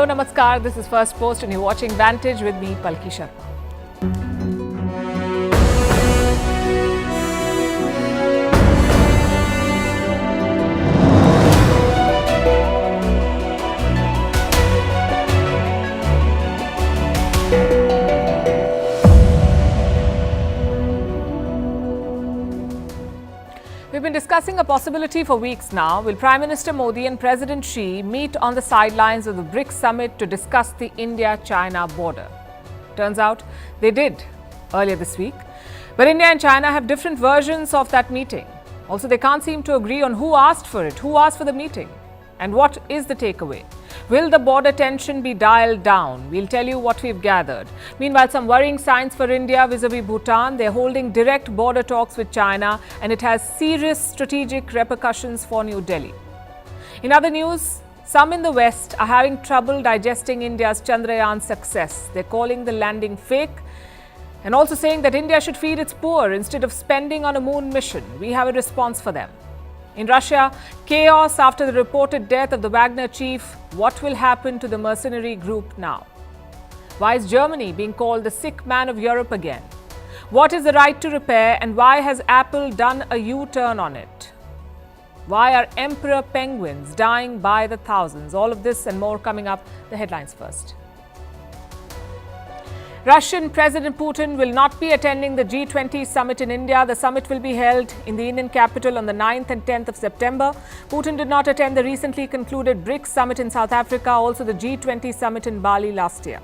Hello, Namaskar. This is Firstpost and you're watching Vantage with me, Palki Sharma. We've been discussing a possibility for weeks now. Will Prime Minister Modi and President Xi meet on the sidelines of the BRICS Summit to discuss the India-China border? Turns out they did earlier this week. But India and China have different versions of that meeting. Also, they can't seem to agree on who asked for it, who asked for the meeting, and what is the takeaway. Will the border tension be dialed down? We'll tell you what we've gathered. Meanwhile, some worrying signs for India vis-a-vis Bhutan. They're holding direct border talks with China, and it has serious strategic repercussions for New Delhi. In other news, some in the West are having trouble digesting India's Chandrayaan success. They're calling the landing fake and also saying that India should feed its poor instead of spending on a moon mission. We have a response for them. In Russia, chaos after the reported death of the Wagner chief. What will happen to the mercenary group now? Why is Germany being called the sick man of Europe again? What is the right to repair, and why has Apple done a U-turn on it? Why are emperor penguins dying by the thousands? All of this and more coming up. The headlines first. Russian President Putin will not be attending the G20 summit in India. The summit will be held in the Indian capital on the 9th and 10th of September. Putin did not attend the recently concluded BRICS Summit in South Africa, also the G20 summit in Bali last year.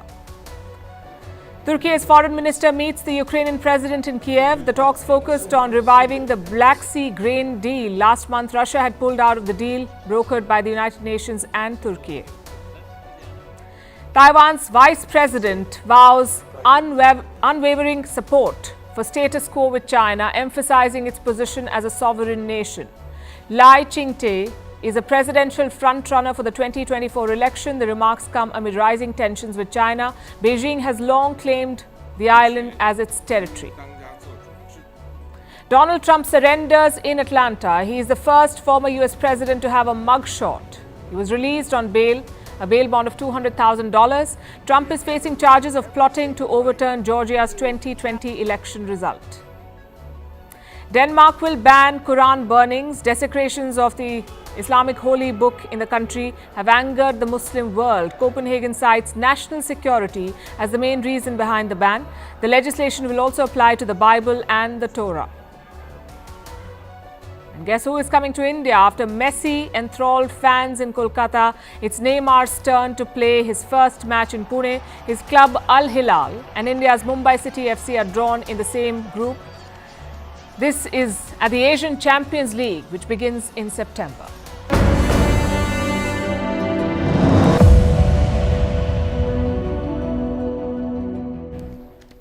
Turkey's foreign minister meets the Ukrainian president in Kiev. The talks focused on reviving the Black Sea grain deal. Last month, Russia had pulled out of the deal brokered by the United Nations and Turkey. Taiwan's vice president vows unwavering support for status quo with China, emphasizing its position as a sovereign nation. Lai Ching-te is a presidential frontrunner for the 2024 election. The remarks come amid rising tensions with China. Beijing has long claimed the island as its territory. Donald Trump surrenders in Atlanta. He is the first former US president to have a mugshot. He was released on bail, a bail bond of $200,000. Trump is facing charges of plotting to overturn Georgia's 2020 election result. Denmark will ban Quran burnings. Desecrations of the Islamic holy book in the country have angered the Muslim world. Copenhagen cites national security as the main reason behind the ban. The legislation will also apply to the Bible and the Torah. And guess who is coming to India? After Messi enthralled fans in Kolkata, it's Neymar's turn to play his first match in Pune. His club Al Hilal and India's Mumbai City FC are drawn in the same group. This is at the Asian Champions League, which begins in September.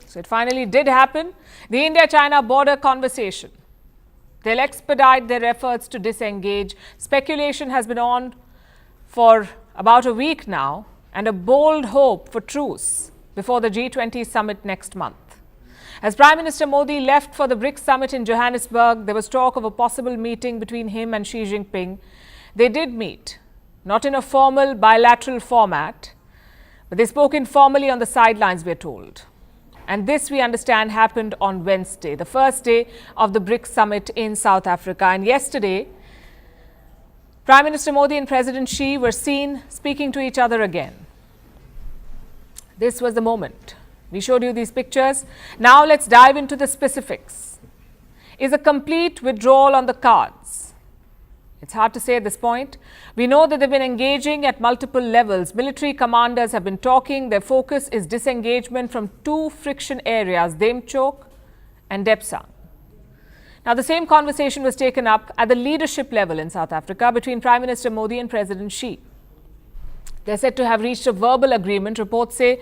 So it finally did happen. The India-China border conversation. They'll expedite their efforts to disengage. Speculation has been on for about a week now, and a bold hope for truce before the G20 summit next month. As Prime Minister Modi left for the BRICS Summit in Johannesburg, there was talk of a possible meeting between him and Xi Jinping. They did meet, not in a formal bilateral format, but they spoke informally on the sidelines, we're told. And this, we understand, happened on Wednesday, the first day of the BRICS Summit in South Africa. And yesterday, Prime Minister Modi and President Xi were seen speaking to each other again. This was the moment. We showed you these pictures. Now let's dive into the specifics. Is a complete withdrawal on the cards? It's hard to say at this point. We know that they've been engaging at multiple levels. Military commanders have been talking. Their focus is disengagement from two friction areas, Demchok and Depsang. Now, the same conversation was taken up at the leadership level in South Africa between Prime Minister Modi and President Xi. They're said to have reached a verbal agreement. Reports say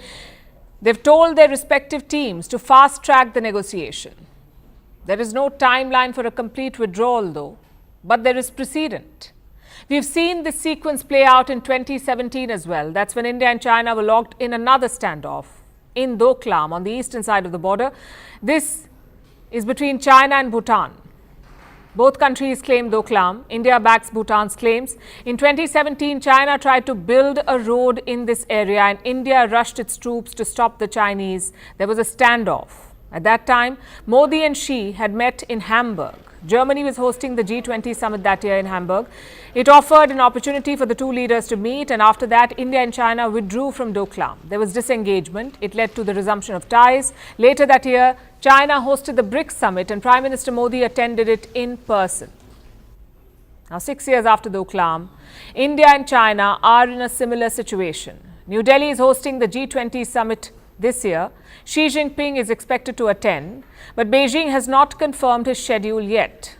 they've told their respective teams to fast-track the negotiation. There is no timeline for a complete withdrawal, though. But there is precedent. We've seen this sequence play out in 2017 as well. That's when India and China were locked in another standoff in Doklam on the eastern side of the border. This is between China and Bhutan. Both countries claim Doklam. India backs Bhutan's claims. In 2017, China tried to build a road in this area and India rushed its troops to stop the Chinese. There was a standoff. At that time, Modi and Xi had met in Hamburg. Germany was hosting the G20 summit that year in Hamburg. It offered an opportunity for the two leaders to meet, and after that, India and China withdrew from Doklam. There was disengagement. It led to the resumption of ties. Later that year, China hosted the BRICS Summit and Prime Minister Modi attended it in person. Now, 6 years after Doklam, India and China are in a similar situation. New Delhi is hosting the G20 summit this year. Xi Jinping is expected to attend, but Beijing has not confirmed his schedule yet.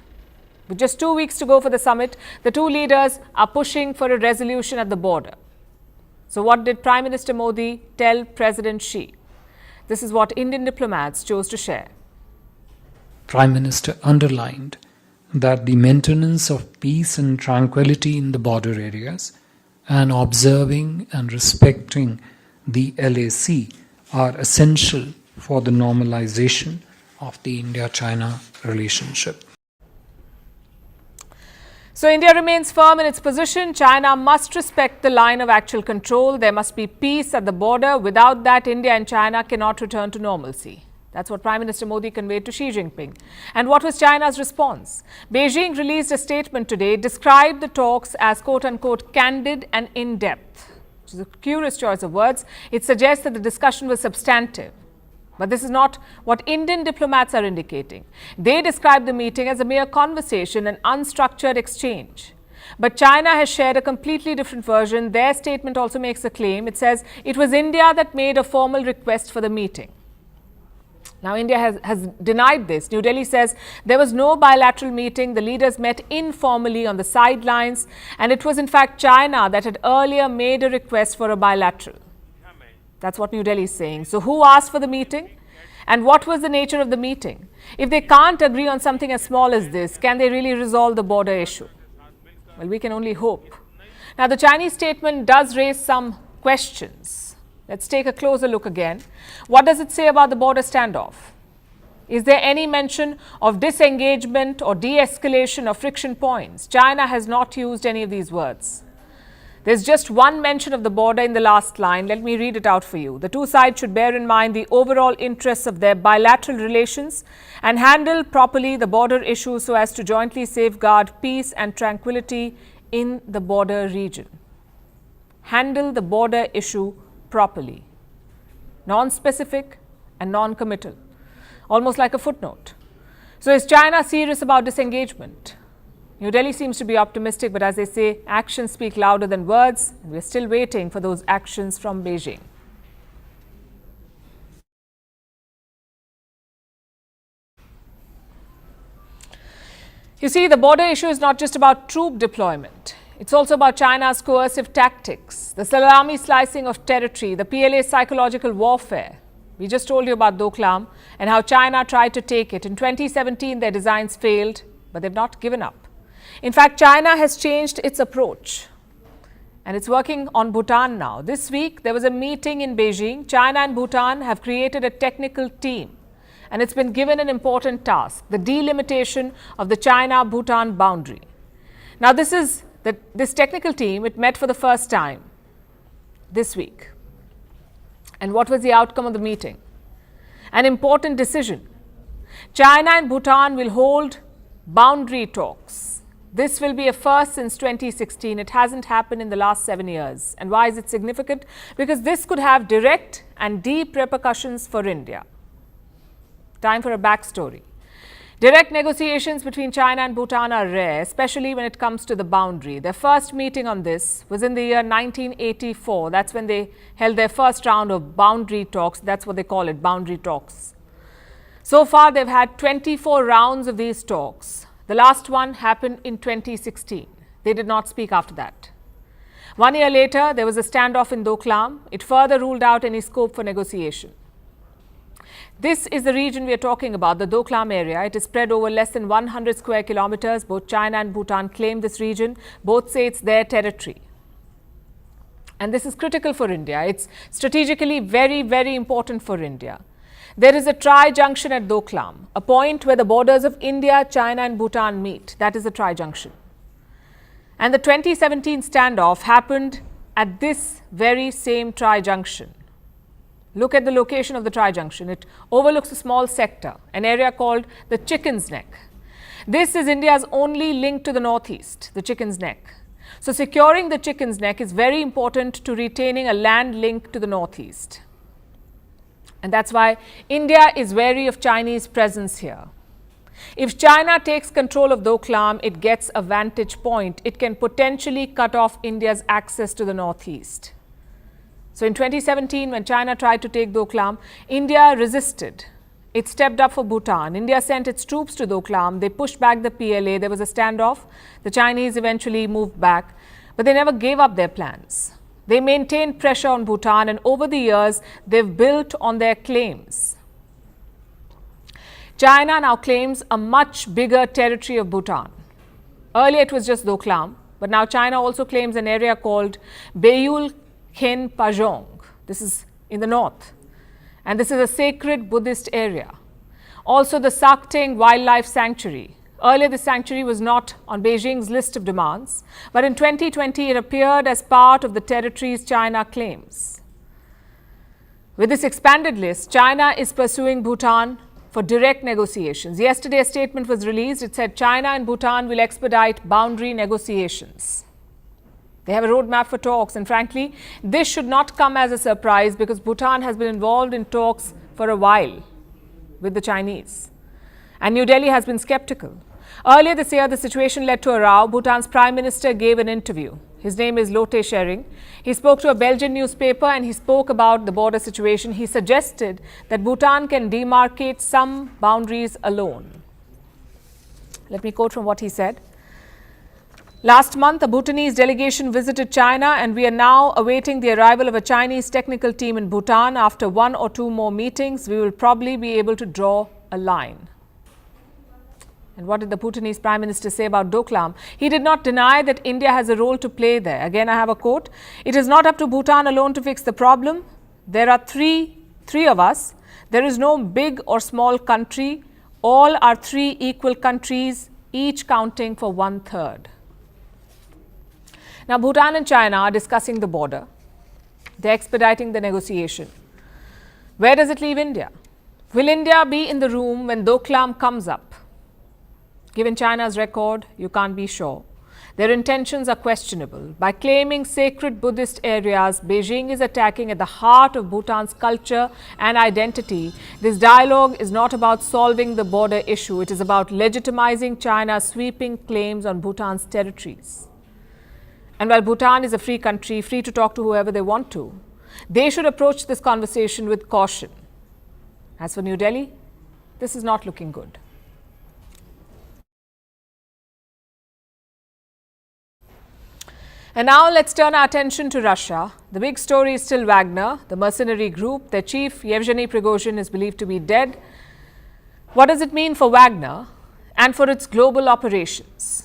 With just 2 weeks to go for the summit, the two leaders are pushing for a resolution at the border. So what did Prime Minister Modi tell President Xi? This is what Indian diplomats chose to share. Prime Minister underlined that the maintenance of peace and tranquility in the border areas and observing and respecting the LAC are essential for the normalization of the India-China relationship. So India remains firm in its position. China must respect the line of actual control. There must be peace at the border. Without that, India and China cannot return to normalcy. That's what Prime Minister Modi conveyed to Xi Jinping. And what was China's response? Beijing released a statement today, described the talks as quote-unquote candid and in-depth, which is a curious choice of words. It suggests that the discussion was substantive. But this is not what Indian diplomats are indicating. They describe the meeting as a mere conversation, an unstructured exchange. But China has shared a completely different version. Their statement also makes a claim. It says it was India that made a formal request for the meeting. Now, India has denied this. New Delhi says there was no bilateral meeting. The leaders met informally on the sidelines. And it was in fact China that had earlier made a request for a bilateral. That's what New Delhi is saying. So who asked for the meeting? And what was the nature of the meeting? If they can't agree on something as small as this, can they really resolve the border issue? Well, we can only hope. Now, the Chinese statement does raise some questions. Let's take a closer look again. What does it say about the border standoff? Is there any mention of disengagement or de-escalation of friction points? China has not used any of these words. There's just one mention of the border in the last line. Let me read it out for you. The two sides should bear in mind the overall interests of their bilateral relations and handle properly the border issue so as to jointly safeguard peace and tranquility in the border region. Handle the border issue properly. Non-specific and non-committal. Almost like a footnote. So is China serious about disengagement? New Delhi seems to be optimistic, but as they say, actions speak louder than words. And we're still waiting for those actions from Beijing. You see, the border issue is not just about troop deployment. It's also about China's coercive tactics, the salami slicing of territory, the PLA's psychological warfare. We just told you about Doklam and how China tried to take it. In 2017, their designs failed, but they've not given up. In fact, China has changed its approach and it's working on Bhutan now. This week, there was a meeting in Beijing. China and Bhutan have created a technical team and it's been given an important task, the delimitation of the China-Bhutan boundary. Now, this technical team, it met for the first time this week. And what was the outcome of the meeting? An important decision. China and Bhutan will hold boundary talks. This will be a first since 2016. It hasn't happened in the last 7 years. And why is it significant? Because this could have direct and deep repercussions for India. Time for a backstory. Direct negotiations between China and Bhutan are rare, especially when it comes to the boundary. Their first meeting on this was in the year 1984. That's when they held their first round of boundary talks. That's what they call it, boundary talks. So far, they've had 24 rounds of these talks. The last one happened in 2016. They did not speak after that. 1 year later, there was a standoff in Doklam. It further ruled out any scope for negotiation. This is the region we are talking about, the Doklam area. It is spread over less than 100 square kilometers. Both China and Bhutan claim this region. Both say it's their territory. And this is critical for India. It's strategically very, very important for India. There is a tri-junction at Doklam, a point where the borders of India, China and Bhutan meet. That is a tri-junction. And the 2017 standoff happened at this very same tri-junction. Look at the location of the tri-junction. It overlooks a small sector, an area called the Chicken's Neck. This is India's only link to the northeast, the Chicken's Neck. So securing the Chicken's Neck is very important to retaining a land link to the northeast. And that's why India is wary of Chinese presence here. If China takes control of Doklam, it gets a vantage point. It can potentially cut off India's access to the northeast. So in 2017, when China tried to take Doklam, India resisted. It stepped up for Bhutan. India sent its troops to Doklam. They pushed back the PLA. There was a standoff. The Chinese eventually moved back, but they never gave up their plans. They maintained pressure on Bhutan, and over the years, they've built on their claims. China now claims a much bigger territory of Bhutan. Earlier, it was just Doklam, but now China also claims an area called Beul Khen Pajong. This is in the north. And this is a sacred Buddhist area. Also, the Sakteng Wildlife Sanctuary. Earlier, the sanctuary was not on Beijing's list of demands, but in 2020, it appeared as part of the territories China claims. With this expanded list, China is pursuing Bhutan for direct negotiations. Yesterday, a statement was released. It said China and Bhutan will expedite boundary negotiations. They have a roadmap for talks, and frankly, this should not come as a surprise because Bhutan has been involved in talks for a while with the Chinese. And New Delhi has been skeptical. Earlier this year, the situation led to a row. Bhutan's Prime Minister gave an interview. His name is Lotte Schering. He spoke to a Belgian newspaper and he spoke about the border situation. He suggested that Bhutan can demarcate some boundaries alone. Let me quote from what he said. Last month, a Bhutanese delegation visited China, and we are now awaiting the arrival of a Chinese technical team in Bhutan. After one or two more meetings, we will probably be able to draw a line. And what did the Bhutanese Prime Minister say about Doklam? He did not deny that India has a role to play there. Again, I have a quote. It is not up to Bhutan alone to fix the problem. There are three of us. There is no big or small country. All are three equal countries, each counting for 1/3. Now, Bhutan and China are discussing the border. They're expediting the negotiation. Where does it leave India? Will India be in the room when Doklam comes up? Given China's record, you can't be sure. Their intentions are questionable. By claiming sacred Buddhist areas, Beijing is attacking at the heart of Bhutan's culture and identity. This dialogue is not about solving the border issue. It is about legitimizing China's sweeping claims on Bhutan's territories. And while Bhutan is a free country, free to talk to whoever they want to, they should approach this conversation with caution. As for New Delhi, this is not looking good. And now let's turn our attention to Russia. The big story is still Wagner, the mercenary group. Their chief, Yevgeny Prigozhin, is believed to be dead. What does it mean for Wagner and for its global operations?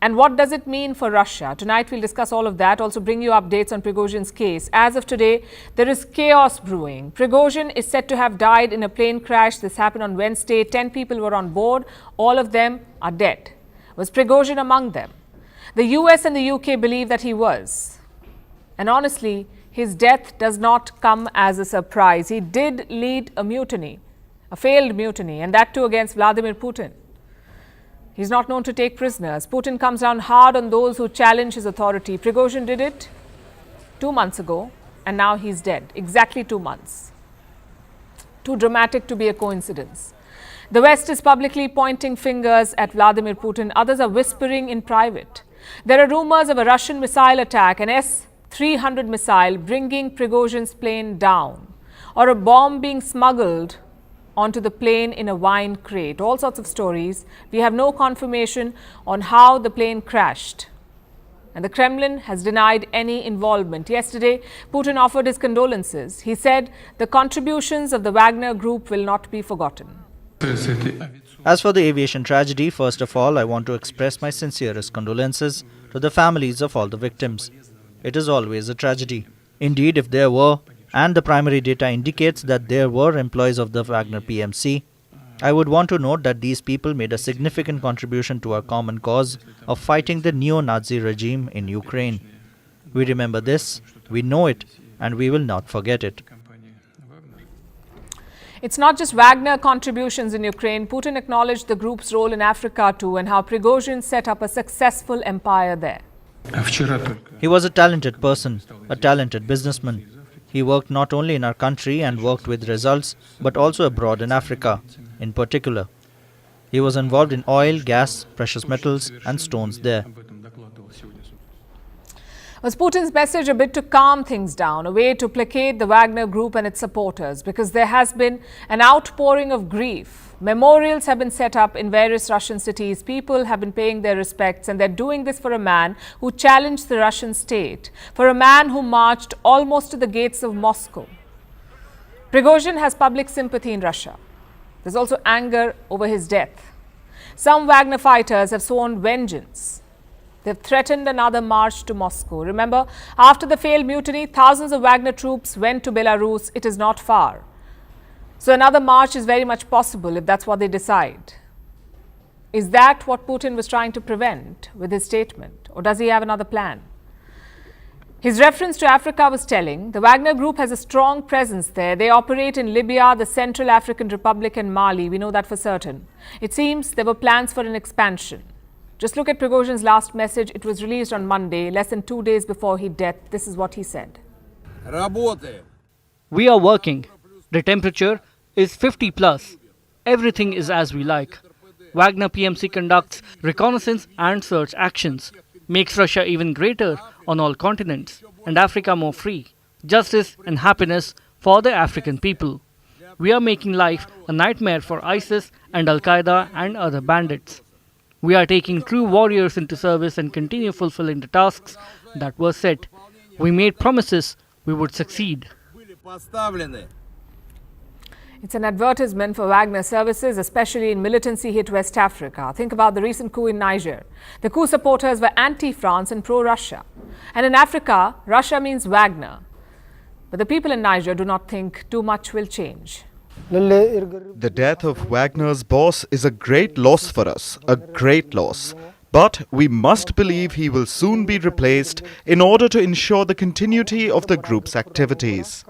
And what does it mean for Russia? Tonight we'll discuss all of that, also bring you updates on Prigozhin's case. As of today, there is chaos brewing. Prigozhin is said to have died in a plane crash. This happened on Wednesday. 10 people were on board. All of them are dead. Was Prigozhin among them? The US and the UK believe that he was. And honestly, his death does not come as a surprise. He did lead a mutiny, a failed mutiny, and that too against Vladimir Putin. He's not known to take prisoners. Putin comes down hard on those who challenge his authority. Prigozhin did it 2 months ago, and now he's dead. Exactly 2 months. Too dramatic to be a coincidence. The West is publicly pointing fingers at Vladimir Putin. Others are whispering in private. There are rumors of a Russian missile attack, an S-300 missile bringing Prigozhin's plane down, or a bomb being smuggled onto the plane in a wine crate. All sorts of stories. We have no confirmation on how the plane crashed. And the Kremlin has denied any involvement. Yesterday, Putin offered his condolences. He said the contributions of the Wagner group will not be forgotten. As for the aviation tragedy, first of all, I want to express my sincerest condolences to the families of all the victims. It is always a tragedy. Indeed, if there were and the primary data indicates that there were employees of the Wagner PMC, I would want to note that these people made a significant contribution to our common cause of fighting the neo-Nazi regime in Ukraine. We remember this, we know it, and we will not forget it. It's not just Wagner contributions in Ukraine. Putin acknowledged the group's role in Africa too and how Prigozhin set up a successful empire there. He was a talented person, a talented businessman. He worked not only in our country and worked with results, but also abroad in Africa, in particular. He was involved in oil, gas, precious metals and stones there. Was Putin's message a bit to calm things down, a way to placate the Wagner group and its supporters? Because there has been an outpouring of grief. Memorials have been set up in various Russian cities. People have been paying their respects, and they're doing this for a man who challenged the Russian state, for a man who marched almost to the gates of Moscow. Prigozhin has public sympathy in Russia. There's also anger over his death. Some Wagner fighters have sworn vengeance. They've threatened another march to Moscow. Remember, after the failed mutiny, thousands of Wagner troops went to Belarus. It is not far. So another march is very much possible if that's what they decide. Is that what Putin was trying to prevent with his statement? Or does he have another plan? His reference to Africa was telling. The Wagner group has a strong presence there. They operate in Libya, the Central African Republic and Mali. We know that for certain. It seems there were plans for an expansion. Just look at Prigozhin's last message. It was released on Monday, less than 2 days before his death. This is what he said. We are working. The temperature is 50 plus. Everything is as we like. Wagner PMC conducts reconnaissance and search actions, makes Russia even greater on all continents, and Africa more free. Justice and happiness for the African people. We are making life a nightmare for ISIS and Al-Qaeda and other bandits. We are taking true warriors into service and continue fulfilling the tasks that were set. We made promises we would succeed. It's an advertisement for Wagner services, especially in militancy-hit West Africa. Think about the recent coup in Niger. The coup supporters were anti-France and pro-Russia. And in Africa, Russia means Wagner. But the people in Niger do not think too much will change. The death of Wagner's boss is a great loss for us, a great loss. But we must believe he will soon be replaced in order to ensure the continuity of the group's activities.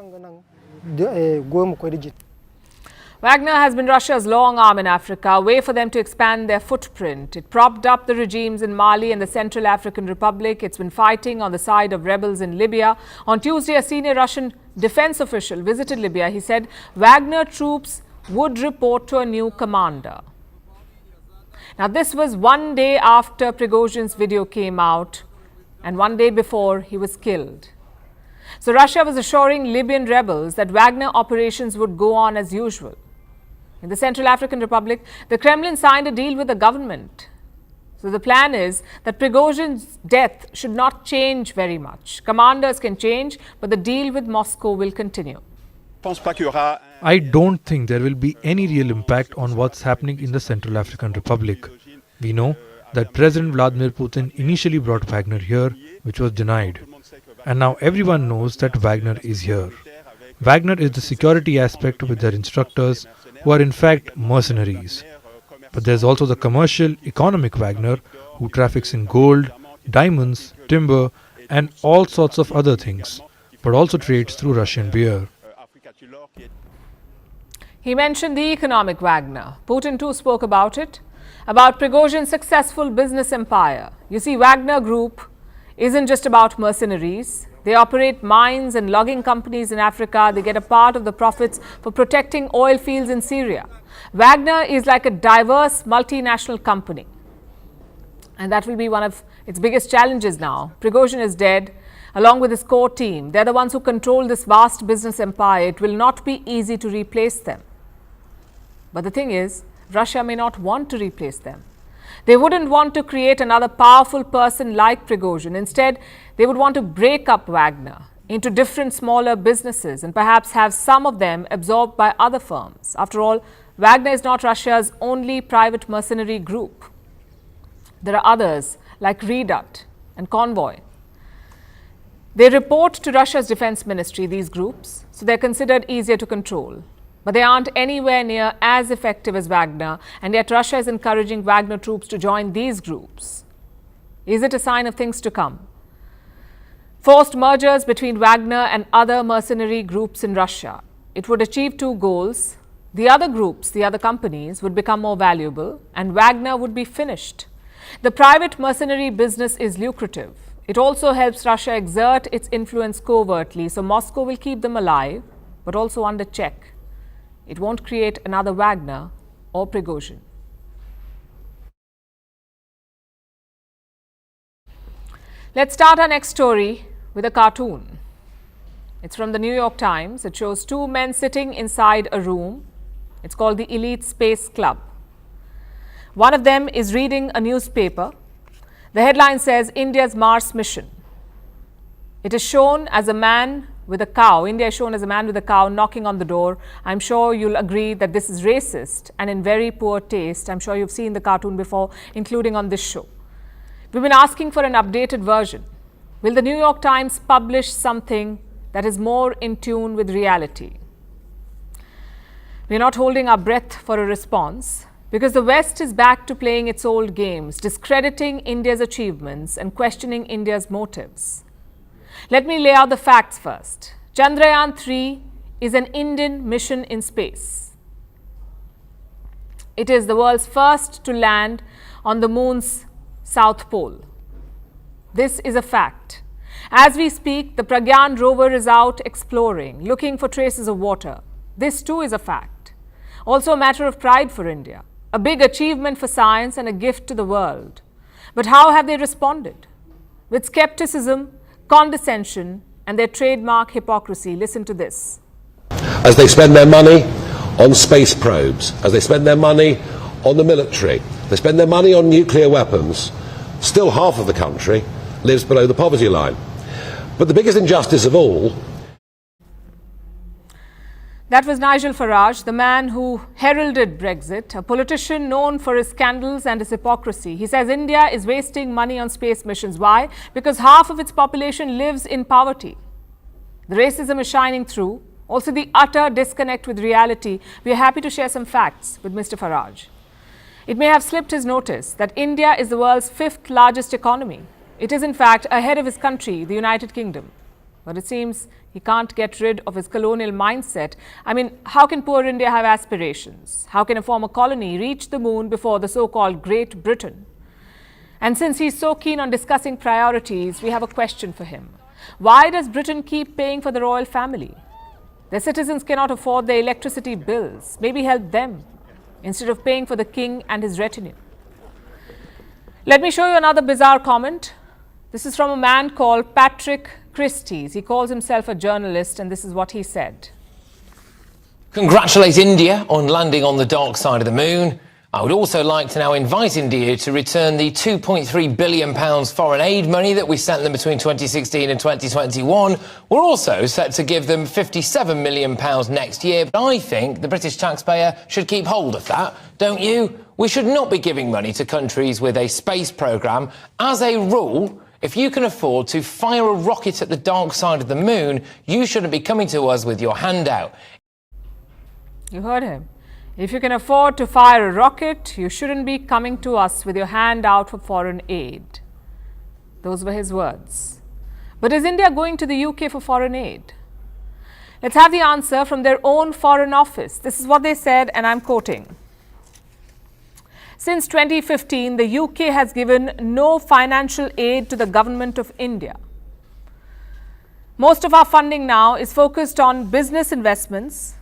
Wagner has been Russia's long arm in Africa, a way for them to expand their footprint. It propped up the regimes in Mali and the Central African Republic. It's been fighting on the side of rebels in Libya. On Tuesday, a senior Russian defense official visited Libya. He said Wagner troops would report to a new commander. Now, this was 1 day after Prigozhin's video came out and 1 day before he was killed. So Russia was assuring Libyan rebels that Wagner operations would go on as usual. In the Central African Republic, the Kremlin signed a deal with the government. So the plan is that Prigozhin's death should not change very much. Commanders can change, but the deal with Moscow will continue. I don't think there will be any real impact on what's happening in the Central African Republic. We know that President Vladimir Putin initially brought Wagner here, which was denied. And now everyone knows that Wagner is here. Wagner is the security aspect with their instructors, who are in fact mercenaries. But there's also the commercial, economic Wagner, who traffics in gold, diamonds, timber, and all sorts of other things, but also trades through Russian beer. He mentioned the economic Wagner. Putin too spoke about it, about Prigozhin's successful business empire. You see, Wagner Group isn't just about mercenaries. They operate mines and logging companies in Africa. They get a part of the profits for protecting oil fields in Syria. Wagner is like a diverse multinational company. And that will be one of its biggest challenges now. Prigozhin is dead, along with his core team. They're the ones who control this vast business empire. It will not be easy to replace them. But the thing is, Russia may not want to replace them. They wouldn't want to create another powerful person like Prigozhin. Instead, they would want to break up Wagner into different smaller businesses and perhaps have some of them absorbed by other firms. After all, Wagner is not Russia's only private mercenary group. There are others like Redut and Convoy. They report to Russia's defense ministry, these groups. So so they're considered easier to control. But they aren't anywhere near as effective as Wagner, and yet Russia is encouraging Wagner troops to join these groups. Is it a sign of things to come? Forced mergers between Wagner and other mercenary groups in Russia. It would achieve two goals. The other groups, the other companies, would become more valuable, and Wagner would be finished. The private mercenary business is lucrative. It also helps Russia exert its influence covertly, so Moscow will keep them alive, but also under check. It won't create another Wagner or Prigozhin. Let's start our next story with a cartoon. It's from the New York Times. It shows two men sitting inside a room. It's called the Elite Space Club. One of them is reading a newspaper. The headline says, India's Mars mission. It is shown as a man with a cow. India is shown as a man with a cow knocking on the door. I'm sure you'll agree that this is racist and in very poor taste. I'm sure you've seen the cartoon before, including on this show. We've been asking for an updated version. Will the New York Times publish something that is more in tune with reality? We're not holding our breath for a response because the West is back to playing its old games, discrediting India's achievements and questioning India's motives. Let me lay out the facts first. Chandrayaan-3 is an Indian mission in space. It is the world's first to land on the moon's south pole. This is a fact. As we speak, the Pragyan rover is out exploring, looking for traces of water. This too is a fact. Also a matter of pride for India, a big achievement for science and a gift to the world. But how have they responded? With skepticism, condescension, and their trademark hypocrisy. Listen to this. As they spend their money on space probes, as they spend their money on the military, they spend their money on nuclear weapons, still half of the country lives below the poverty line. But the biggest injustice of all... That was Nigel Farage, the man who heralded Brexit, a politician known for his scandals and his hypocrisy. He says India is wasting money on space missions. Why? Because half of its population lives in poverty. The racism is shining through. Also the utter disconnect with reality. We are happy to share some facts with Mr. Farage. It may have slipped his notice that India is the world's 5th largest economy. It is in fact ahead of his country, the United Kingdom. But it seems he can't get rid of his colonial mindset. I mean, how can poor India have aspirations? How can a former colony reach the moon before the so-called Great Britain? And since he's so keen on discussing priorities, we have a question for him. Why does Britain keep paying for the royal family? Their citizens cannot afford their electricity bills. Maybe help them instead of paying for the king and his retinue. Let me show you another bizarre comment. This is from a man called Patrick Christie's. He calls himself a journalist, and this is what he said. Congratulate India on landing on the dark side of the moon. I would also like to now invite India to return the £2.3 billion foreign aid money that we sent them between 2016 and 2021. We're also set to give them £57 million next year. But I think the British taxpayer should keep hold of that, don't you? We should not be giving money to countries with a space programme. As a rule, if you can afford to fire a rocket at the dark side of the moon, you shouldn't be coming to us with your hand out. You heard him. If you can afford to fire a rocket, you shouldn't be coming to us with your hand out for foreign aid. Those were his words. But is India going to the UK for foreign aid? Let's have the answer from their own Foreign Office. This is what they said, and I'm quoting. Since 2015, the UK has given no financial aid to the government of India. Most of our funding now is focused on business investments,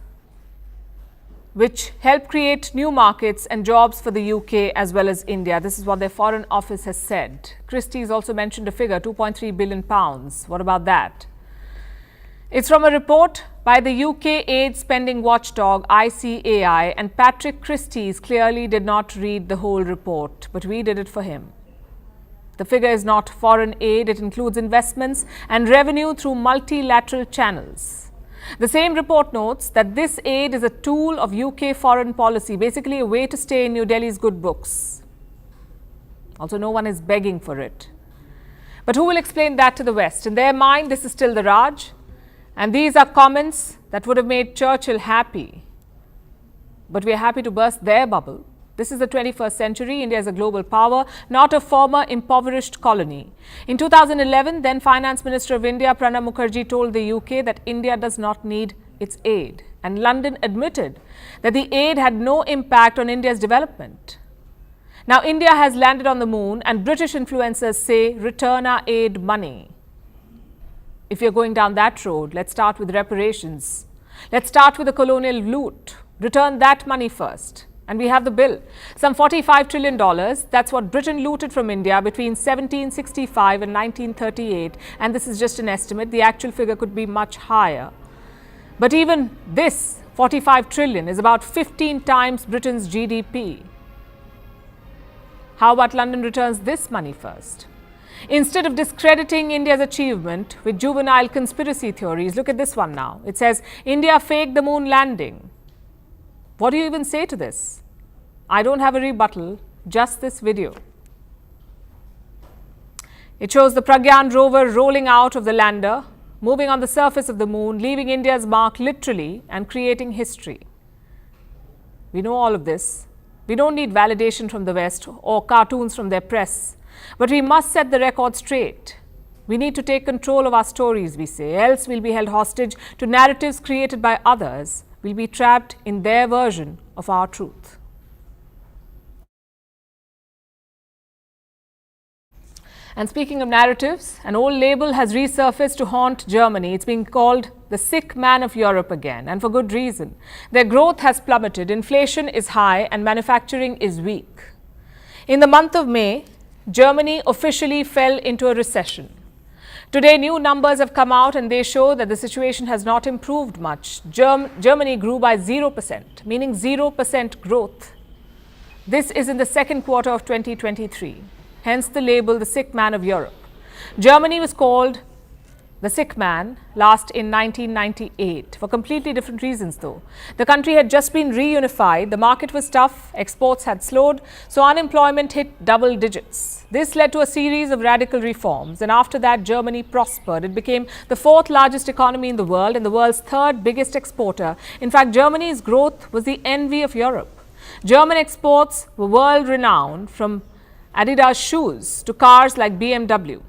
which help create new markets and jobs for the UK as well as India. This is what their Foreign Office has said. Christie's also mentioned a figure, £2.3 billion. What about that? It's from a report by the UK aid spending watchdog ICAI, and Patrick Christie's clearly did not read the whole report, but we did it for him. The figure is not foreign aid. It includes investments and revenue through multilateral channels. The same report notes that this aid is a tool of UK foreign policy, basically a way to stay in New Delhi's good books. Also, no one is begging for it. But who will explain that to the West? In their mind, this is still the Raj. And these are comments that would have made Churchill happy. But we are happy to burst their bubble. This is the 21st century. India is a global power, not a former impoverished colony. In 2011, then Finance Minister of India, Pranab Mukherjee, told the UK that India does not need its aid. And London admitted that the aid had no impact on India's development. Now, India has landed on the moon, and British influencers say, return our aid money. If you're going down that road, let's start with reparations. Let's start with the colonial loot. Return that money first. And we have the bill. Some $45 trillion. That's what Britain looted from India between 1765 and 1938. And this is just an estimate. The actual figure could be much higher. But even this 45 trillion is about 15 times Britain's GDP. How about London returns this money first? Instead of discrediting India's achievement with juvenile conspiracy theories, look at this one now. It says, India faked the moon landing. What do you even say to this? I don't have a rebuttal, just this video. It shows the Pragyan rover rolling out of the lander, moving on the surface of the moon, leaving India's mark literally and creating history. We know all of this. We don't need validation from the West or cartoons from their press. But we must set the record straight. We need to take control of our stories, we say, else we'll be held hostage to narratives created by others. We'll be trapped in their version of our truth. And speaking of narratives, an old label has resurfaced to haunt Germany. It's being called the sick man of Europe again, and for good reason. Their growth has plummeted, inflation is high, and manufacturing is weak. In the month of May, Germany officially fell into a recession. Today, new numbers have come out and they show that the situation has not improved much. Germany grew by 0%, meaning 0% growth. This is in the second quarter of 2023, hence the label the sick man of Europe. Germany was called the sick man last in 1998 for completely different reasons though. The country had just been reunified, the market was tough, exports had slowed, so unemployment hit double digits. This led to a series of radical reforms, and after that Germany prospered. It became the fourth largest economy in the world and the world's third biggest exporter. In fact, Germany's growth was the envy of Europe. German exports were world renowned, from Adidas shoes to cars like BMW.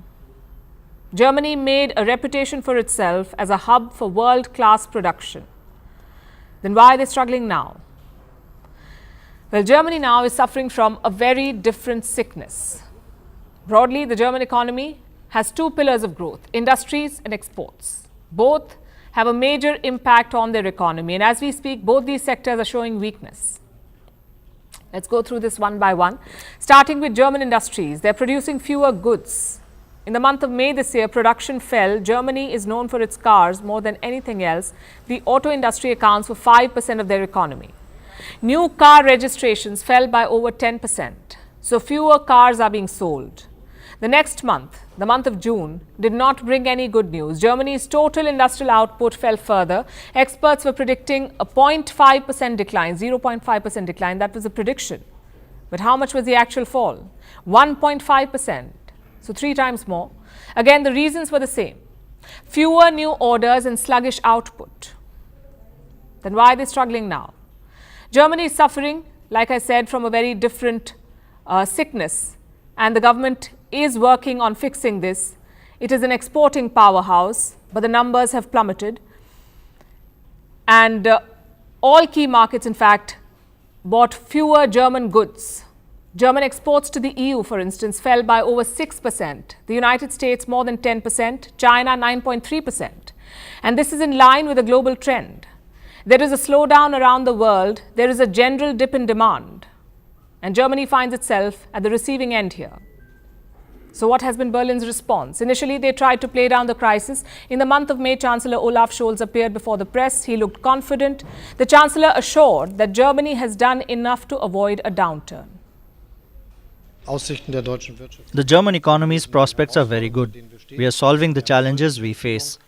Germany made a reputation for itself as a hub for world-class production. Then why are they struggling now? Well, Germany now is suffering from a very different sickness. Broadly, the German economy has two pillars of growth, industries and exports. Both have a major impact on their economy, and as we speak, both these sectors are showing weakness. Let's go through this one by one. Starting with German industries, they're producing fewer goods. In the month of May this year, production fell. Germany is known for its cars more than anything else. The auto industry accounts for 5% of their economy. New car registrations fell by over 10%. So fewer cars are being sold. The next month, the month of June, did not bring any good news. Germany's total industrial output fell further. Experts were predicting a 0.5% decline, 0.5% decline. That was a prediction. But how much was the actual fall? 1.5%. So 3 times more. Again, the reasons were the same. Fewer new orders and sluggish output. Then why are they struggling now? Germany is suffering, like I said, from a very different sickness, and the government is working on fixing this. It is an exporting powerhouse, but the numbers have plummeted. And all key markets, in fact, bought fewer German goods. German exports to the EU, for instance, fell by over 6%. The United States more than 10%, China 9.3%. And this is in line with a global trend. There is a slowdown around the world. There is a general dip in demand. And Germany finds itself at the receiving end here. So what has been Berlin's response? Initially, they tried to play down the crisis. In the month of May, Chancellor Olaf Scholz appeared before the press. He looked confident. The Chancellor assured that Germany has done enough to avoid a downturn. The German economy's prospects are very good. We are solving the challenges we face.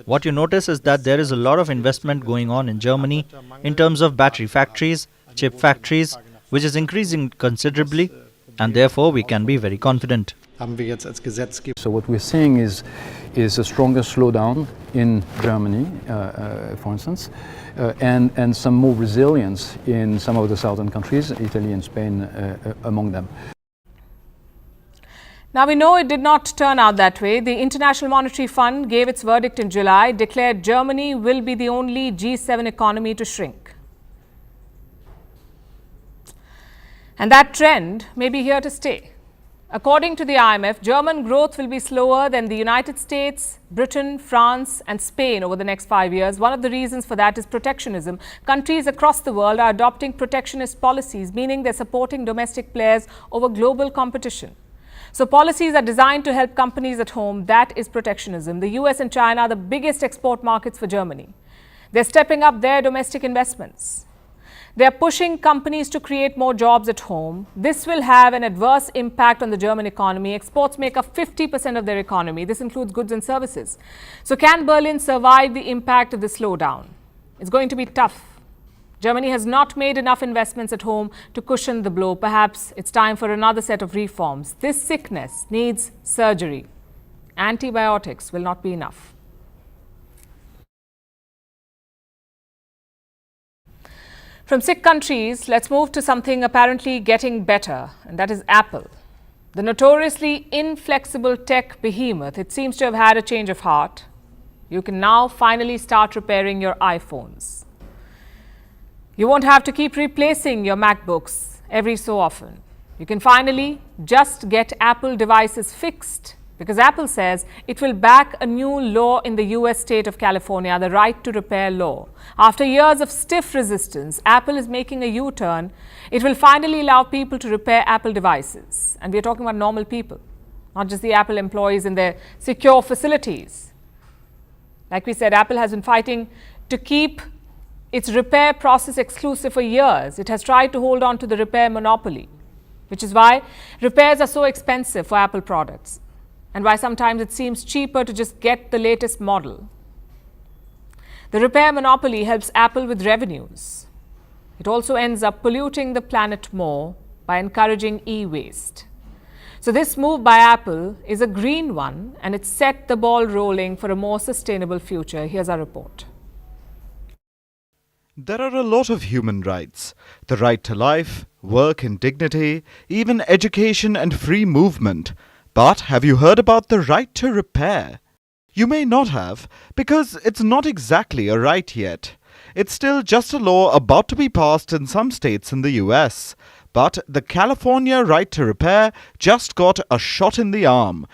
What you notice is that there is a lot of investment going on in Germany in terms of battery factories, chip factories, which is increasing considerably, and therefore we can be very confident. So what we're seeing is a stronger slowdown in Germany, for instance, and some more resilience in some of the southern countries, Italy and Spain among them. Now, we know it did not turn out that way. The International Monetary Fund gave its verdict in July, declared Germany will be the only G7 economy to shrink. And that trend may be here to stay. According to the IMF, German growth will be slower than the United States, Britain, France and Spain over the next 5 years. One of the reasons for that is protectionism. Countries across the world are adopting protectionist policies, meaning they're supporting domestic players over global competition. So policies are designed to help companies at home. That is protectionism. The US and China are the biggest export markets for Germany. They're stepping up their domestic investments. They're pushing companies to create more jobs at home. This will have an adverse impact on the German economy. Exports make up 50% of their economy. This includes goods and services. So can Berlin survive the impact of the slowdown? It's going to be tough. Germany has not made enough investments at home to cushion the blow. Perhaps it's time for another set of reforms. This sickness needs surgery. Antibiotics will not be enough. From sick countries, let's move to something apparently getting better, and that is Apple. The notoriously inflexible tech behemoth, it seems to have had a change of heart. You can now finally start repairing your iPhones. You won't have to keep replacing your MacBooks every so often. You can finally just get Apple devices fixed because Apple says it will back a new law in the US state of California, the right to repair law. After years of stiff resistance, Apple is making a U-turn. It will finally allow people to repair Apple devices. And we're talking about normal people, not just the Apple employees in their secure facilities. Like we said, Apple has been fighting to keep its repair process exclusive for years. It has tried to hold on to the repair monopoly, which is why repairs are so expensive for Apple products and why sometimes it seems cheaper to just get the latest model. The repair monopoly helps Apple with revenues. It also ends up polluting the planet more by encouraging e-waste. So this move by Apple is a green one and it set the ball rolling for a more sustainable future. Here's our report. There are a lot of human rights. The right to life, work and dignity, even education and free movement. But have you heard about the right to repair? You may not have, because it's not exactly a right yet. It's still just a law about to be passed in some states in the US. But the California right to repair just got a shot in the arm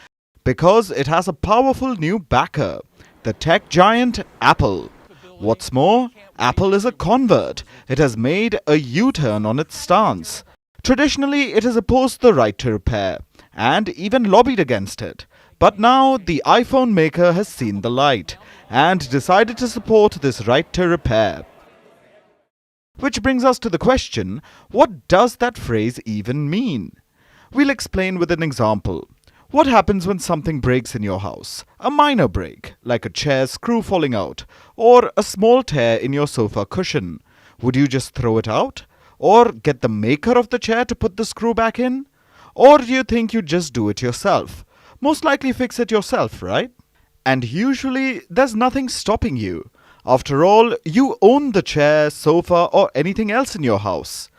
because it has a powerful new backer, the tech giant Apple. What's more, Apple is a convert. It has made a U-turn on its stance. Traditionally, it has opposed the right to repair and even lobbied against it. But now the iPhone maker has seen the light and decided to support this right to repair. Which brings us to the question, what does that phrase even mean? We'll explain with an example. What happens when something breaks in your house? A minor break, like a chair screw falling out, or a small tear in your sofa cushion. Would you just throw it out? Or get the maker of the chair to put the screw back in? Or do you think you'd just do it yourself? Most likely fix it yourself, right? And usually, there's nothing stopping you. After all, you own the chair, sofa, or anything else in your house.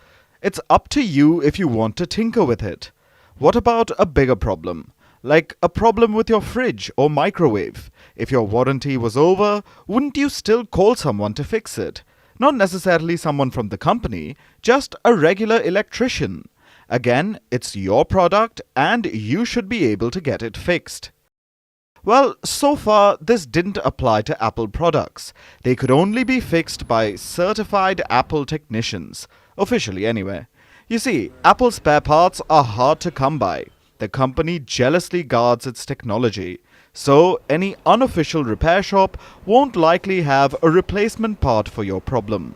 It's up to you if you want to tinker with it. What about a bigger problem? Like a problem with your fridge or microwave. If your warranty was over, wouldn't you still call someone to fix it? Not necessarily someone from the company, just a regular electrician. Again, it's your product and you should be able to get it fixed. Well, so far this didn't apply to Apple products. They could only be fixed by certified Apple technicians, officially anyway. You see, Apple spare parts are hard to come by. The company jealously guards its technology, so any unofficial repair shop won't likely have a replacement part for your problem.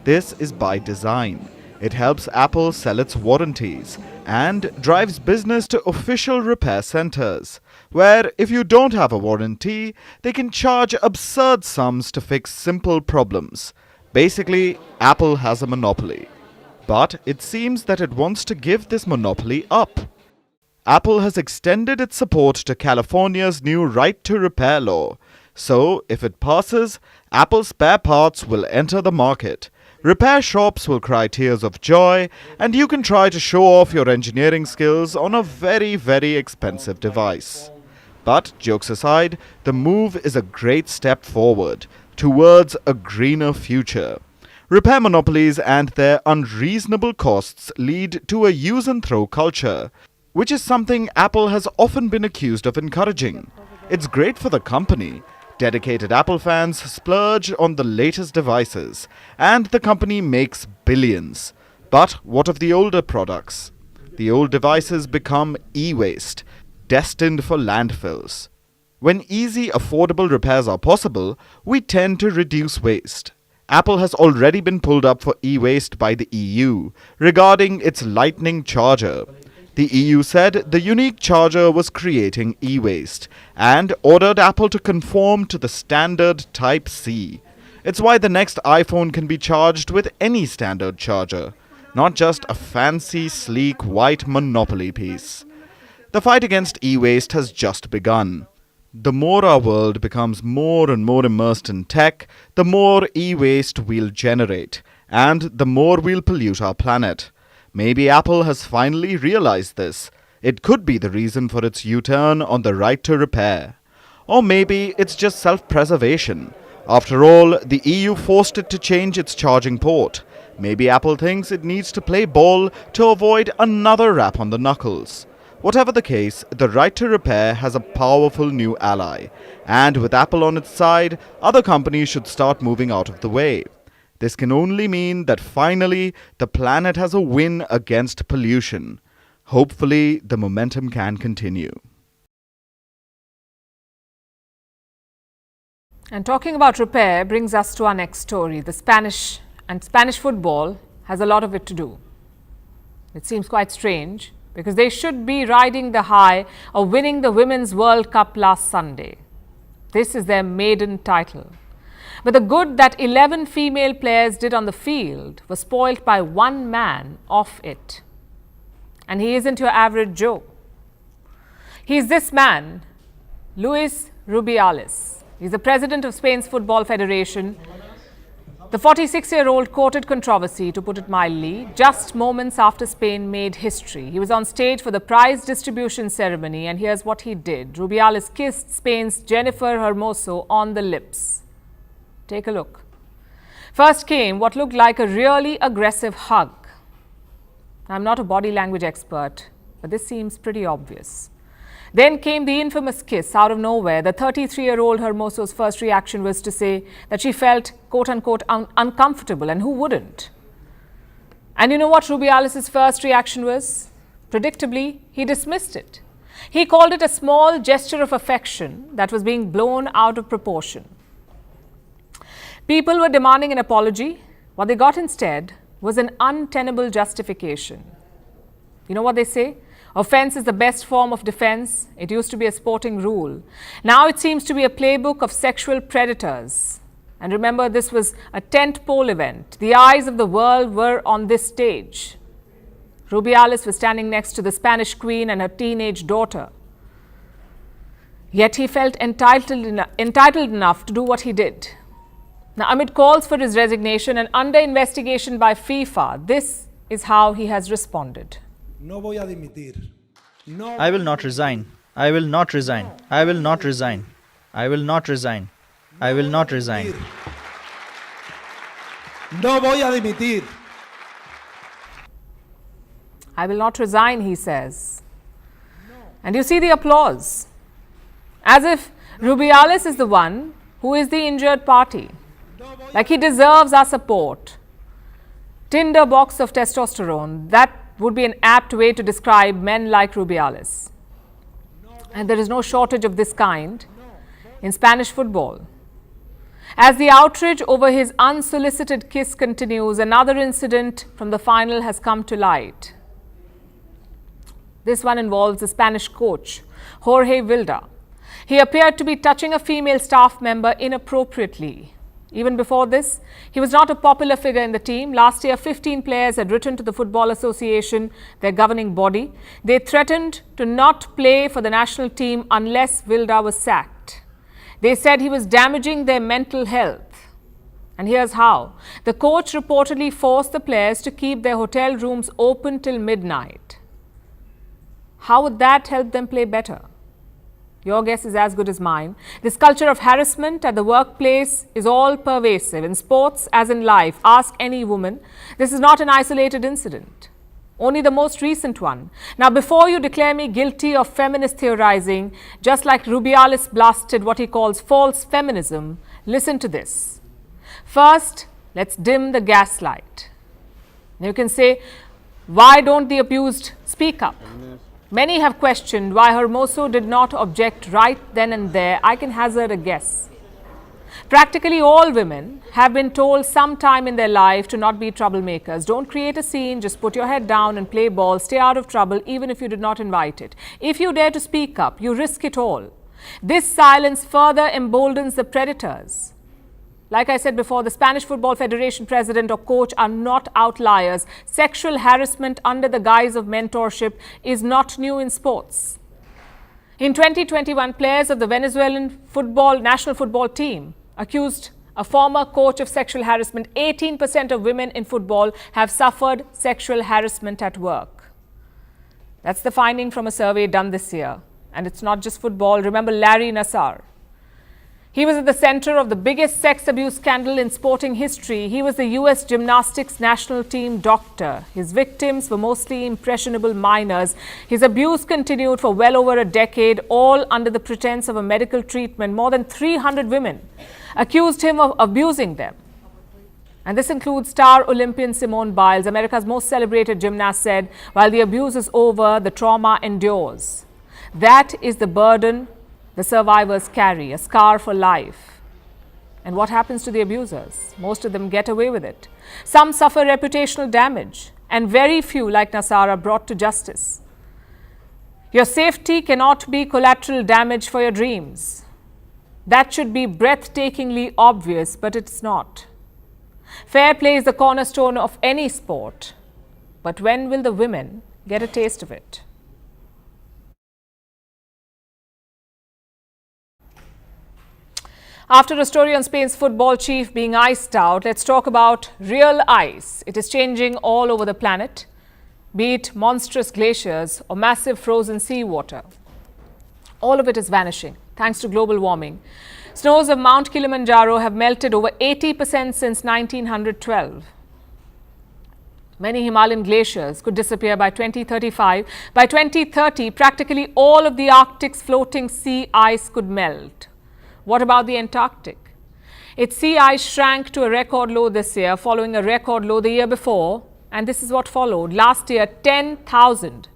This is by design. It helps Apple sell its warranties and drives business to official repair centers, where if you don't have a warranty, they can charge absurd sums to fix simple problems. Basically, Apple has a monopoly. But it seems that it wants to give this monopoly up. Apple has extended its support to California's new right to repair law. So, if it passes, Apple spare parts will enter the market. Repair shops will cry tears of joy, and you can try to show off your engineering skills on a very, very expensive device. But, jokes aside, the move is a great step forward towards a greener future. Repair monopolies and their unreasonable costs lead to a use and throw culture, which is something Apple has often been accused of encouraging. It's great for the company. Dedicated Apple fans splurge on the latest devices, and the company makes billions. But what of the older products? The old devices become e-waste, destined for landfills. When easy, affordable repairs are possible, we tend to reduce waste. Apple has already been pulled up for e-waste by the EU regarding its Lightning charger. The EU said the unique charger was creating e-waste and ordered Apple to conform to the standard Type-C. It's why the next iPhone can be charged with any standard charger, not just a fancy, sleek, white monopoly piece. The fight against e-waste has just begun. The more our world becomes more and more immersed in tech, the more e-waste we'll generate, and the more we'll pollute our planet. Maybe Apple has finally realized this. It could be the reason for its U-turn on the right to repair. Or maybe it's just self-preservation. After all, the EU forced it to change its charging port. Maybe Apple thinks it needs to play ball to avoid another rap on the knuckles. Whatever the case, the right to repair has a powerful new ally. And with Apple on its side, other companies should start moving out of the way. This can only mean that finally the planet has a win against pollution. Hopefully, the momentum can continue. And talking about repair brings us to our next story. The Spanish football has a lot of it to do. It seems quite strange because they should be riding the high of winning the Women's World Cup last Sunday. This is their maiden title. But the good that 11 female players did on the field was spoilt by one man off it. And he isn't your average Joe. He's this man, Luis Rubialis. He's the president of Spain's Football Federation. The 46-year-old courted controversy, to put it mildly, just moments after Spain made history. He was on stage for the prize distribution ceremony, and here's what he did. Rubialis kissed Spain's Jennifer Hermoso on the lips. Take a look. First came what looked like a really aggressive hug. I'm not a body language expert, but this seems pretty obvious. Then came the infamous kiss out of nowhere. The 33-year-old Hermoso's first reaction was to say that she felt, quote-unquote, uncomfortable, and who wouldn't? And you know what Rubiales' first reaction was? Predictably, he dismissed it. He called it a small gesture of affection that was being blown out of proportion. People were demanding an apology. What they got instead was an untenable justification. You know what they say? Offense is the best form of defense. It used to be a sporting rule. Now it seems to be a playbook of sexual predators. And remember, this was a tent-pole event. The eyes of the world were on this stage. Rubiales was standing next to the Spanish queen and her teenage daughter. Yet he felt entitled enough to do what he did. Now, amid calls for his resignation and under investigation by FIFA, this is how he has responded. I will not resign. I will not resign. I will not resign. I will not resign. I will not resign. I will not resign, he says. And you see the applause. As if Rubiales is the one who is the injured party. Like he deserves our support. Tinder box of testosterone, that would be an apt way to describe men like Rubiales. And there is no shortage of this kind in Spanish football. As the outrage over his unsolicited kiss continues, another incident from the final has come to light. This one involves the Spanish coach, Jorge Vilda. He appeared to be touching a female staff member inappropriately. Even before this, he was not a popular figure in the team. Last year, 15 players had written to the Football Association, their governing body. They threatened to not play for the national team unless Wilda was sacked. They said he was damaging their mental health. And here's how. The coach reportedly forced the players to keep their hotel rooms open till midnight. How would that help them play better? Your guess is as good as mine. This culture of harassment at the workplace is all pervasive. In sports, as in life, ask any woman. This is not an isolated incident, only the most recent one. Now, before you declare me guilty of feminist theorizing, just like Rubialis blasted what he calls false feminism, listen to this. First, let's dim the gaslight. You can say, why don't the abused speak up? Many have questioned why Hermoso did not object right then and there. I can hazard a guess. Practically all women have been told sometime in their life to not be troublemakers. Don't create a scene, just put your head down and play ball. Stay out of trouble even if you did not invite it. If you dare to speak up, you risk it all. This silence further emboldens the predators. Like I said before, the Spanish Football Federation president or coach are not outliers. Sexual harassment under the guise of mentorship is not new in sports. In 2021, players of the Venezuelan national football team accused a former coach of sexual harassment. 18% of women in football have suffered sexual harassment at work. That's the finding from a survey done this year. And it's not just football. Remember Larry Nassar. He was at the center of the biggest sex abuse scandal in sporting history. He was the US gymnastics national team doctor. His victims were mostly impressionable minors. His abuse continued for well over a decade, all under the pretense of a medical treatment. More than 300 women accused him of abusing them. And this includes star Olympian Simone Biles. America's most celebrated gymnast said, while the abuse is over, the trauma endures. That is the burden the survivors carry, a scar for life. And what happens to the abusers? Most of them get away with it. Some suffer reputational damage, and very few, like Nassar, are brought to justice. Your safety cannot be collateral damage for your dreams. That should be breathtakingly obvious, but it's not. Fair play is the cornerstone of any sport. But when will the women get a taste of it? After a story on Spain's football chief being iced out, let's talk about real ice. It is changing all over the planet, be it monstrous glaciers or massive frozen seawater. All of it is vanishing thanks to global warming. Snows of Mount Kilimanjaro have melted over 80% since 1912. Many Himalayan glaciers could disappear by 2035. By 2030, practically all of the Arctic's floating sea ice could melt. What about the Antarctic? Its sea ice shrank to a record low this year, following a record low the year before. And this is what followed. Last year, 10,000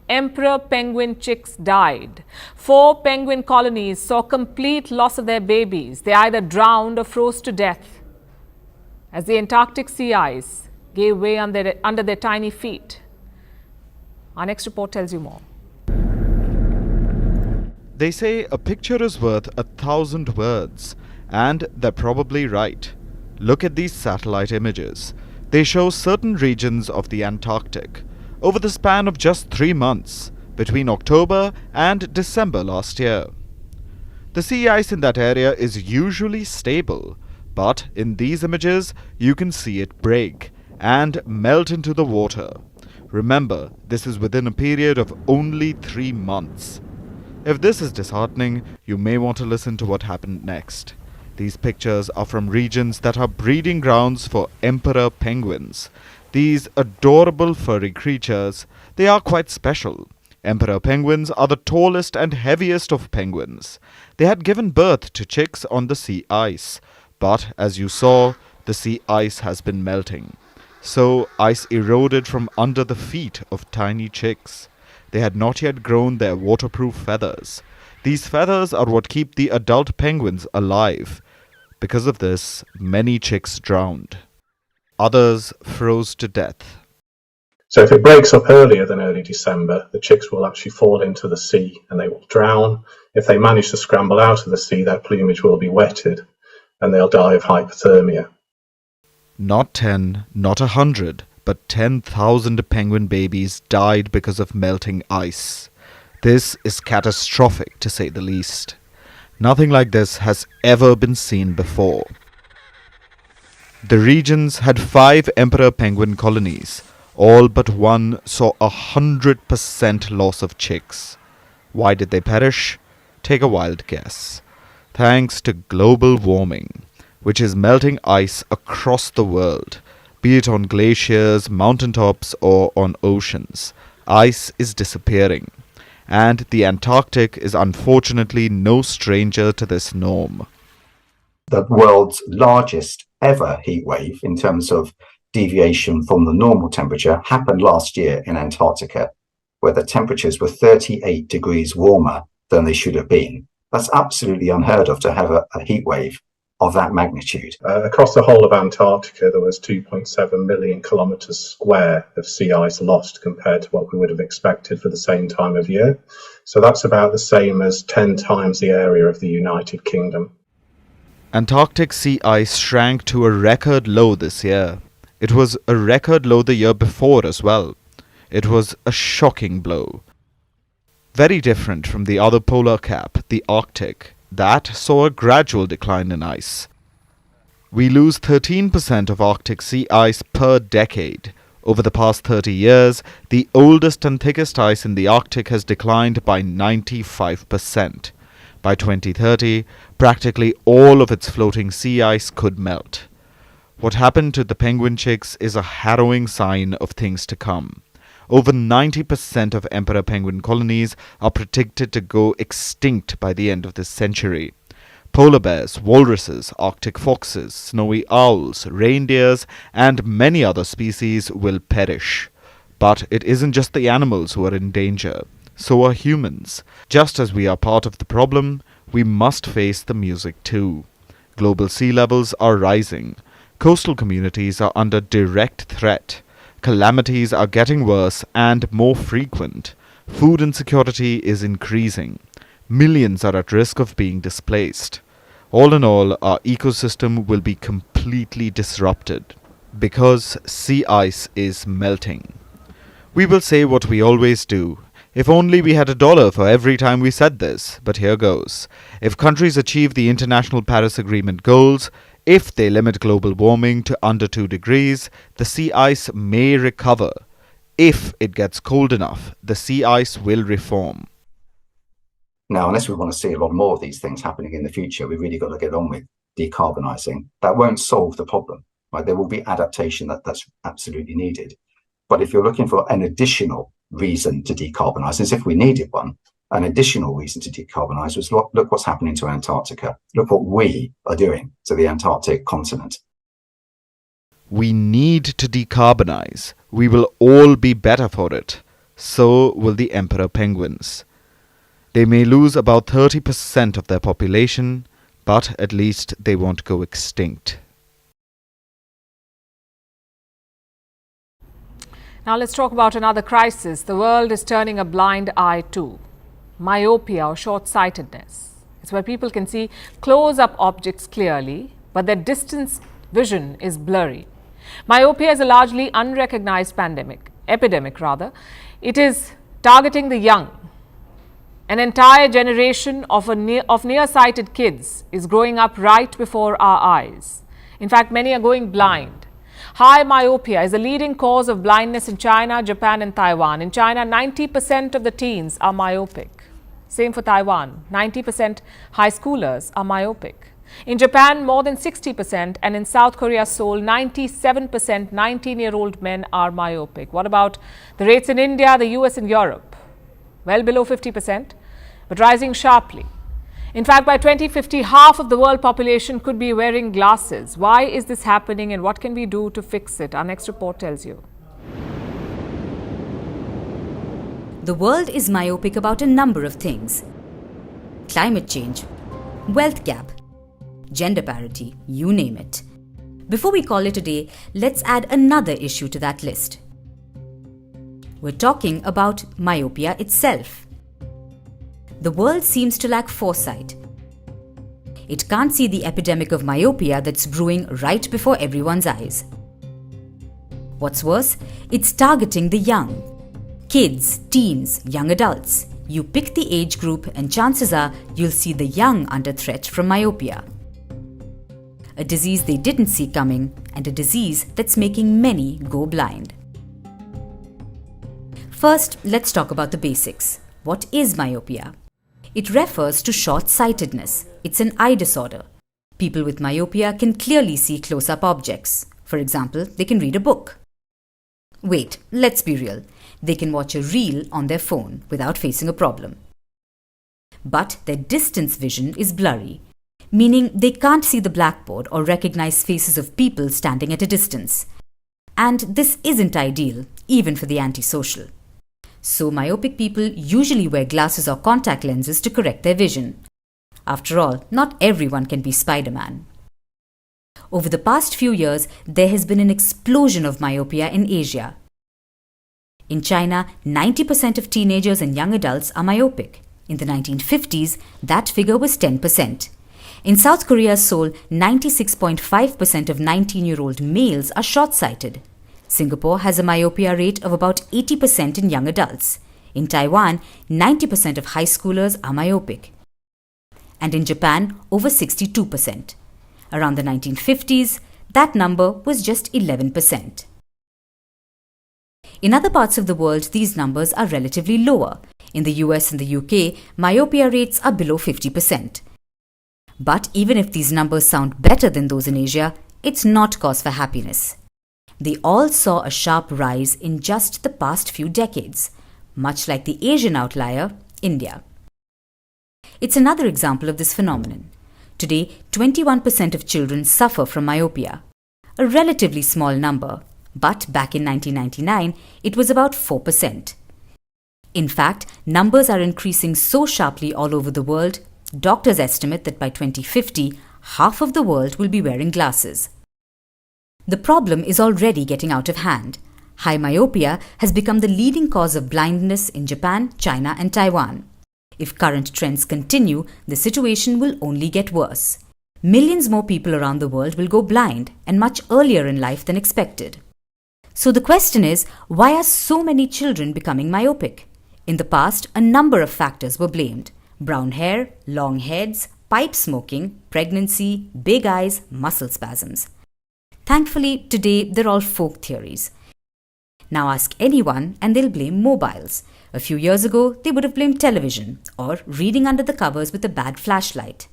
emperor penguin chicks died. 4 penguin colonies saw complete loss of their babies. They either drowned or froze to death as the Antarctic sea ice gave way under their tiny feet. Our next report tells you more. They say a picture is worth 1,000 words, and they're probably right. Look at these satellite images. They show certain regions of the Antarctic over the span of just 3 months, between October and December last year. The sea ice in that area is usually stable, but in these images you can see it break and melt into the water. Remember, this is within a period of only 3 months. If this is disheartening, you may want to listen to what happened next. These pictures are from regions that are breeding grounds for emperor penguins. These adorable furry creatures, they are quite special. Emperor penguins are the tallest and heaviest of penguins. They had given birth to chicks on the sea ice, but as you saw, the sea ice has been melting. So ice eroded from under the feet of tiny chicks. They had not yet grown their waterproof feathers. These feathers are what keep the adult penguins alive. Because of this, many chicks drowned. Others froze to death. So if it breaks up earlier than early December, the chicks will actually fall into the sea and they will drown. If they manage to scramble out of the sea, their plumage will be wetted. and they'll die of hypothermia. Not 10, not 100, but 10,000 penguin babies died because of melting ice. This is catastrophic, to say the least. Nothing like this has ever been seen before. The regions had 5 emperor penguin colonies. All but one saw 100% loss of chicks. Why did they perish? Take a wild guess. Thanks to global warming, which is melting ice across the world, be it on glaciers, mountaintops, or on oceans. Ice is disappearing, and the Antarctic is unfortunately no stranger to this norm. The world's largest ever heat wave in terms of deviation from the normal temperature happened last year in Antarctica, where the temperatures were 38 degrees warmer than they should have been. That's absolutely unheard of, to have a heat wave of that magnitude. Across the whole of Antarctica, there was 2.7 million kilometres square of sea ice lost compared to what we would have expected for the same time of year. So that's about the same as 10 times the area of the United Kingdom. Antarctic sea ice shrank to a record low this year. It was a record low the year before as well. It was a shocking blow. Very different from the other polar cap, the Arctic. That saw a gradual decline in ice. We lose 13% of Arctic sea ice per decade. Over the past 30 years, the oldest and thickest ice in the Arctic has declined by 95%. By 2030, practically all of its floating sea ice could melt. What happened to the penguin chicks is a harrowing sign of things to come. Over 90% of emperor penguin colonies are predicted to go extinct by the end of this century. Polar bears, walruses, Arctic foxes, snowy owls, reindeers, and many other species will perish. But it isn't just the animals who are in danger. So are humans. Just as we are part of the problem, we must face the music too. Global sea levels are rising. Coastal communities are under direct threat. Calamities are getting worse and more frequent. Food insecurity is increasing. Millions are at risk of being displaced. All in all, our ecosystem will be completely disrupted because sea ice is melting. We will say what we always do. If only we had $1 for every time we said this, but here goes. If countries achieve the International Paris Agreement goals, if they limit global warming to under 2 degrees, the sea ice may recover. If it gets cold enough, the sea ice will reform. Now, unless we want to see a lot more of these things happening in the future, we've really got to get on with decarbonising. That won't solve the problem, right? There will be adaptation that's absolutely needed. But if you're looking for an additional reason to decarbonise, as if we needed one, an additional reason to decarbonise was look what's happening to Antarctica. Look what we are doing to the Antarctic continent. We need to decarbonise. We will all be better for it. So will the emperor penguins. They may lose about 30% of their population, but at least they won't go extinct. Now let's talk about another crisis the world is turning a blind eye to. Myopia or short-sightedness. It's where people can see close-up objects clearly, but their distance vision is blurry. Myopia is a largely unrecognized epidemic. It is targeting the young. An entire generation of nearsighted kids is growing up right before our eyes. In fact, many are going blind. High myopia is a leading cause of blindness in China, Japan and Taiwan. In China, 90% of the teens are myopic. Same for Taiwan, 90% high schoolers are myopic. In Japan, more than 60%, and in South Korea, Seoul, 97% 19-year-old men are myopic. What about the rates in India, the US and Europe? Well below 50%, but rising sharply. In fact, by 2050, half of the world population could be wearing glasses. Why is this happening and what can we do to fix it? Our next report tells you. The world is myopic about a number of things. Climate change, wealth gap, gender parity, you name it. Before we call it a day, let's add another issue to that list. We're talking about myopia itself. The world seems to lack foresight. It can't see the epidemic of myopia that's brewing right before everyone's eyes. What's worse, it's targeting the young. Kids, teens, young adults. You pick the age group and chances are you'll see the young under threat from myopia. A disease they didn't see coming and a disease that's making many go blind. First, let's talk about the basics. What is myopia? It refers to short-sightedness. It's an eye disorder. People with myopia can clearly see close-up objects. For example, they can read a book. Wait, let's be real. They can watch a reel on their phone without facing a problem. But their distance vision is blurry, meaning they can't see the blackboard or recognize faces of people standing at a distance. And this isn't ideal, even for the antisocial. So myopic people usually wear glasses or contact lenses to correct their vision. After all, not everyone can be Spider-Man. Over the past few years, there has been an explosion of myopia in Asia. In China, 90% of teenagers and young adults are myopic. In the 1950s, that figure was 10%. In South Korea's Seoul, 96.5% of 19-year-old males are short-sighted. Singapore has a myopia rate of about 80% in young adults. In Taiwan, 90% of high schoolers are myopic. And in Japan, over 62%. Around the 1950s, that number was just 11%. In other parts of the world, these numbers are relatively lower. In the US and the UK, myopia rates are below 50%. But even if these numbers sound better than those in Asia, it's not cause for happiness. They all saw a sharp rise in just the past few decades, much like the Asian outlier, India. It's another example of this phenomenon. Today, 21% of children suffer from myopia, a relatively small number, but back in 1999, it was about 4%. In fact, numbers are increasing so sharply all over the world, doctors estimate that by 2050, half of the world will be wearing glasses. The problem is already getting out of hand. High myopia has become the leading cause of blindness in Japan, China, and Taiwan. If current trends continue, the situation will only get worse. Millions more people around the world will go blind, and much earlier in life than expected. So the question is, why are so many children becoming myopic? In the past, a number of factors were blamed. Brown hair, long heads, pipe smoking, pregnancy, big eyes, muscle spasms. Thankfully, today they're all folk theories. Now ask anyone and they'll blame mobiles. A few years ago, they would have blamed television or reading under the covers with a bad flashlight.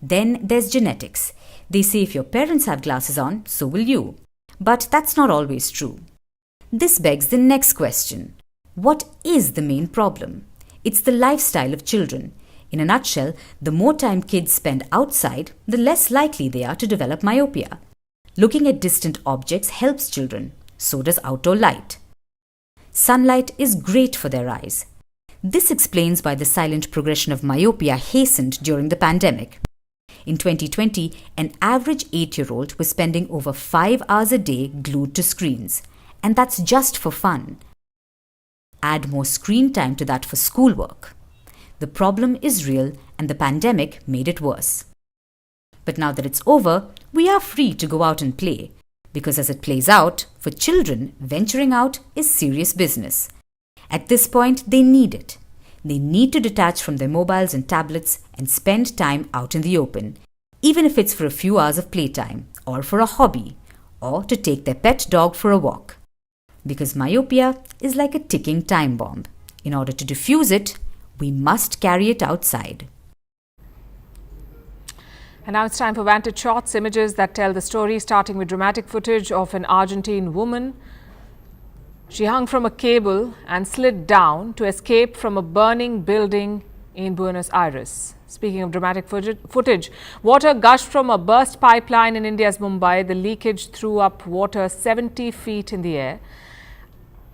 Then there's genetics. They say if your parents have glasses on, so will you. But that's not always true. This begs the next question. What is the main problem? It's the lifestyle of children. In a nutshell, the more time kids spend outside, the less likely they are to develop myopia. Looking at distant objects helps children. So does outdoor light. Sunlight is great for their eyes. This explains why the silent progression of myopia hastened during the pandemic. In 2020, an average 8-year-old was spending over 5 hours a day glued to screens. And that's just for fun. Add more screen time to that for schoolwork. The problem is real and the pandemic made it worse. But now that it's over, we are free to go out and play. Because as it plays out, for children, venturing out is serious business. At this point, they need it. They need to detach from their mobiles and tablets and spend time out in the open, even if it's for a few hours of playtime, or for a hobby, or to take their pet dog for a walk. Because myopia is like a ticking time bomb. In order to defuse it, we must carry it outside. And now it's time for Vantage Shots, images that tell the story, starting with dramatic footage of an Argentine woman. She hung from a cable and slid down to escape from a burning building in Buenos Aires. Speaking of dramatic footage, water gushed from a burst pipeline in India's Mumbai. The leakage threw up water 70 feet in the air.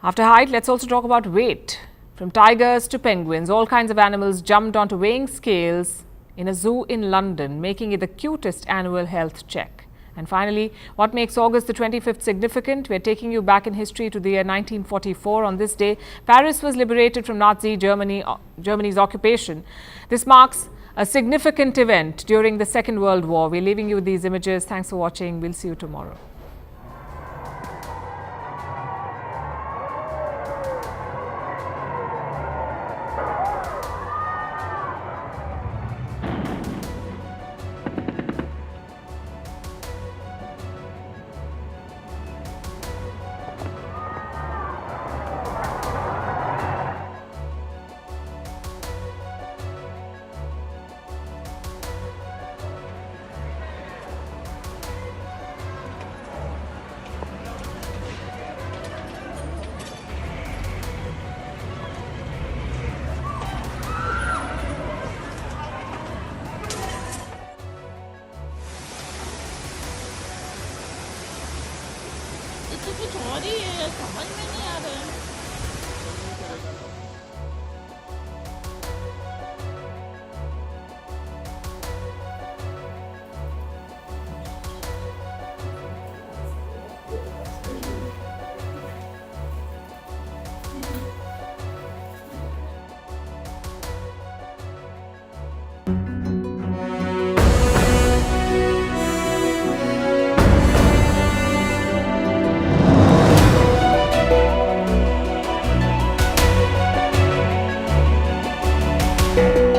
After height, let's also talk about weight. From tigers to penguins, all kinds of animals jumped onto weighing scales in a zoo in London, making it the cutest annual health check. And finally, what makes August the 25th significant? We're taking you back in history to the year 1944. On this day, Paris was liberated from Nazi Germany's occupation. This marks a significant event during the Second World War. We're leaving you with these images. Thanks for watching. We'll see you tomorrow. you.